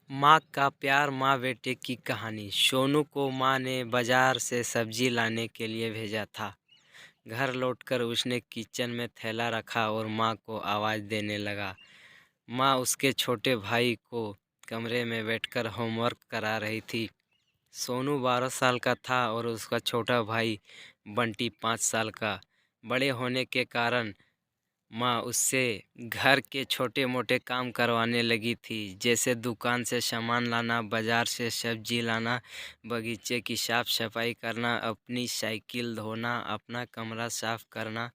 माँ का प्यार माँ बेटे की कहानी। सोनू को माँ ने बाजार से सब्जी लाने के लिए भेजा था। घर लौटकर उसने किचन में थैला रखा और माँ को आवाज़ देने लगा। माँ उसके छोटे भाई को कमरे में बैठकर होमवर्क करा रही थी। सोनू 12 साल का था और उसका छोटा भाई बंटी 5 साल का। बड़े होने के कारण माँ उससे घर के छोटे मोटे काम करवाने लगी थी, जैसे दुकान से सामान लाना, बाजार से सब्जी लाना, बगीचे की साफ सफाई करना, अपनी साइकिल धोना, अपना कमरा साफ करना,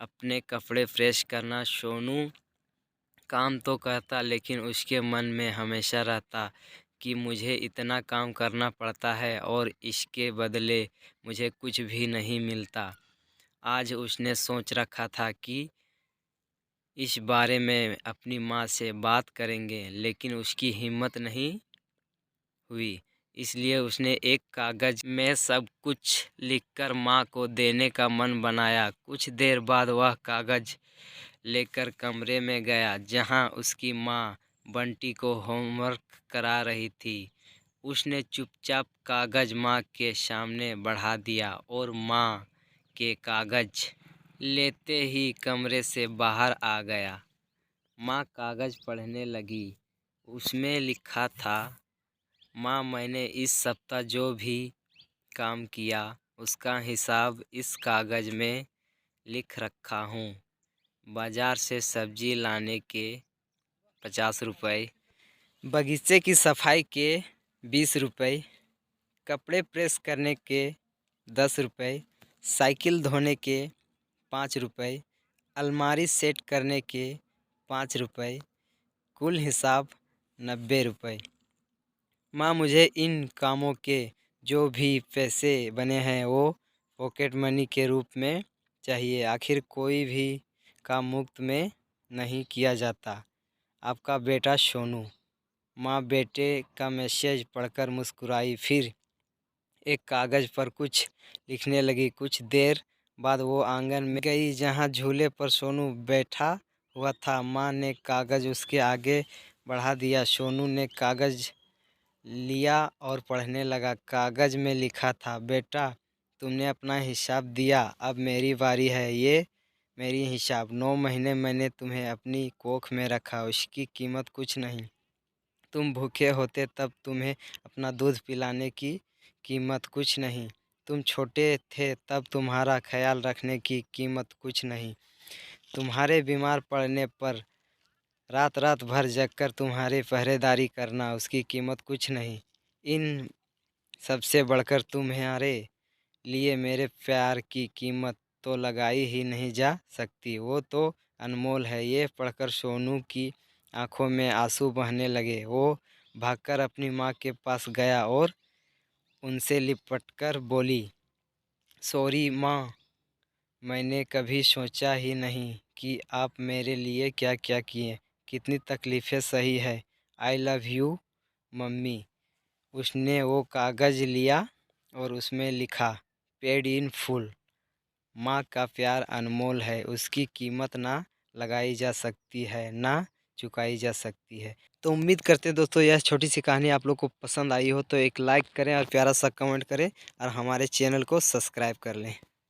अपने कपड़े प्रेस करना। सोनू काम तो करता, लेकिन उसके मन में हमेशा रहता कि मुझे इतना काम करना पड़ता है और इसके बदले मुझे कुछ भी नहीं मिलता। आज उसने सोच रखा था कि इस बारे में अपनी माँ से बात करेंगे, लेकिन उसकी हिम्मत नहीं हुई। इसलिए उसने एक कागज़ में सब कुछ लिखकर माँ को देने का मन बनाया। कुछ देर बाद वह कागज़ लेकर कमरे में गया जहाँ उसकी माँ बंटी को होमवर्क करा रही थी। उसने चुपचाप कागज़ माँ के सामने बढ़ा दिया और माँ के कागज़ लेते ही कमरे से बाहर आ गया। माँ कागज़ पढ़ने लगी। उसमें लिखा था, माँ, मैंने इस सप्ताह जो भी काम किया उसका हिसाब इस कागज़ में लिख रखा हूँ। बाज़ार से सब्जी लाने के 50 रुपये, बगीचे की सफाई के 20 रुपये, कपड़े प्रेस करने के 10 रुपये, साइकिल धोने के 5 रुपये, अलमारी सेट करने के 5 रुपये, कुल हिसाब 90 रुपये। माँ, मुझे इन कामों के जो भी पैसे बने हैं वो पॉकेट मनी के रूप में चाहिए। आखिर कोई भी काम मुफ्त में नहीं किया जाता। आपका बेटा सोनू। माँ बेटे का मैसेज पढ़कर मुस्कुराई, फिर एक कागज़ पर कुछ लिखने लगी। कुछ देर बाद वो आंगन में गई जहाँ झूले पर सोनू बैठा हुआ था। माँ ने कागज़ उसके आगे बढ़ा दिया। सोनू ने कागज़ लिया और पढ़ने लगा। कागज़ में लिखा था, बेटा, तुमने अपना हिसाब दिया, अब मेरी बारी है। ये मेरी हिसाब। 9 महीने मैंने तुम्हें अपनी कोख में रखा, उसकी कीमत कुछ नहीं। तुम भूखे होते तब तुम्हें अपना दूध पिलाने की कीमत कुछ नहीं। तुम छोटे थे तब तुम्हारा ख्याल रखने की कीमत कुछ नहीं। तुम्हारे बीमार पड़ने पर रात रात भर जगकर तुम्हारी पहरेदारी करना, उसकी कीमत कुछ नहीं। इन सबसे बढ़कर तुम्हारे लिए मेरे प्यार की कीमत तो लगाई ही नहीं जा सकती, वो तो अनमोल है। ये पढ़कर सोनू की आंखों में आंसू बहने लगे। वो भागकर अपनी माँ के पास गया और उनसे लिपटकर बोली, सॉरी माँ, मैंने कभी सोचा ही नहीं कि आप मेरे लिए क्या क्या किए, कितनी तकलीफ़ें सही है। I love you mummy. उसने वो कागज़ लिया और उसमें लिखा, पेड इन फुल। माँ का प्यार अनमोल है, उसकी कीमत ना लगाई जा सकती है, ना चुकाई जा सकती है। तो उम्मीद करते हैं दोस्तों यह छोटी सी कहानी आप लोग को पसंद आई हो, तो एक लाइक करें और प्यारा सा कमेंट करें और हमारे चैनल को सब्सक्राइब कर लें।